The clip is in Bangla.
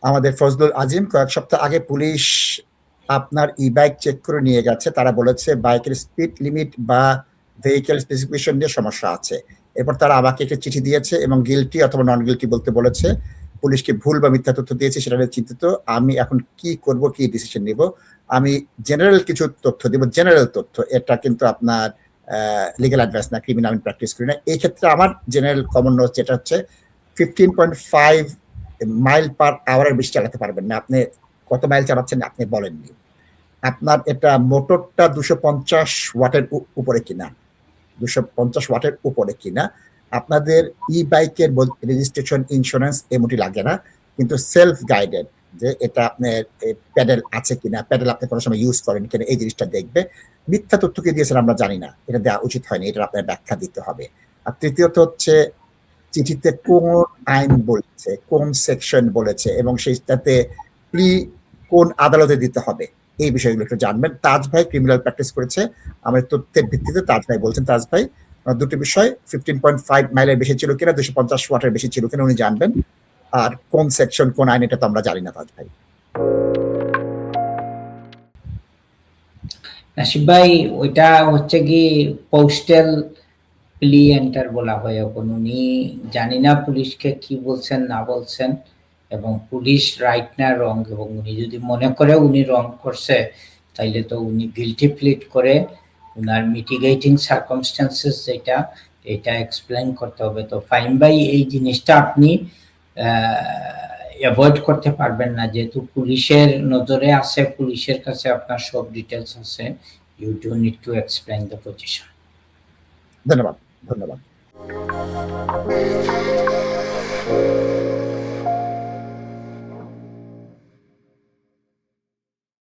আমাদের ফজলুল আজিম, কয়েক সপ্তাহ আগে পুলিশ আপনার ই-বাইক চেক করে নিয়ে গেছে। তারা বলেছে বাইকের স্পিড লিমিট বা ভেহিকেল স্পেসিফিকেশন নিয়ে সমস্যা আছে। এরপর তারা আমাকে একটা চিঠি দিয়েছে এবং গিলটি অথবা নন গিলটি বলতে বলেছে। পুলিশকে ভুল বা মিথ্যা তথ্য দিয়েছে, সেটা নিয়ে চিন্তিত। আমি এখন কি করব, কি ডিসিশন নিব? আমি জেনারেল কিছু তথ্য দিব, জেনারেল তথ্য। এটা কিন্তু আপনার লিগ্যাল অ্যাডভাইস না, ক্রিমিনাল আমি প্র্যাকটিস করি না। এই ক্ষেত্রে আমার জেনারেল কমন নলেজ যেটা হচ্ছে 15.5 মাইল পার আওয়ারের বেশি চালাতে পারবেন না। আপনি কত মাইল চালাচ্ছেন আপনি বলেননি। আপনার এটা মোটরটা 250 ওয়াটের উপরে কিনা, 250 ওয়াটের উপরে কিনা। আপনাদের ই বাইকের রেজিস্ট্রেশন, ইন্স্যুরেন্স এমনটি লাগে না, কিন্তু সেলফ গাইডেড, যে এটা আপনার প্যাডেল আছে কিনা, প্যাডেল আপনি কোনো সময় ইউজ করেন কিনা, এই জিনিসটা দেখবে। মিথ্যা তথ্য কে দিয়েছেন আমরা জানি না, এটা দেওয়া উচিত হয়নি, এটা আপনার ব্যাখ্যা দিতে হবে। আর তৃতীয়ত হচ্ছে চিঠিতে কোন আইন বলেছে, কোন সেকশন বলেছে এবং সেইটাতে প্লি কোন আদালতে দিতে হবে, এই বিষয়গুলো একটু জানবেন। তাজ ভাই ক্রিমিনাল প্র্যাকটিস করেছে, আমার তথ্যের ভিত্তিতে তাজ ভাই বলছেন। তাজ ভাই দুটি বিষয়, 15.5 মাইলের বেশি ছিল কিনা, 250 ওয়াটের বেশি ছিল কিনা উনি জানবেন। আর কোন সেকশন, কোন আইন, এটা তো আমরা জানি না তাজ ভাই। নাসিব ভাই, ওইটা হচ্ছে কি পোস্টাল প্লি এন্টার বলা হয়। এখন উনি জানি না পুলিশকে কি বলছেন না বলছেন, এবং পুলিশ রাইট না রং, এবং উনি যদি মনে করে উনি রং করছে তাইলে তো উনি গিলটি প্লিড করে উনার মিটিগেটিং সার্কামস্টেন্সেস যেটা এটা এক্সপ্লেইন করতে হবে। তো ফাইম ভাই, এই জিনিসটা আপনি অ্যাভয়েড করতে পারবেন না, যেহেতু পুলিশের নজরে আছে, পুলিশের কাছে আপনার সব ডিটেলস আছে। You do need to explain the position. ধন্যবাদ।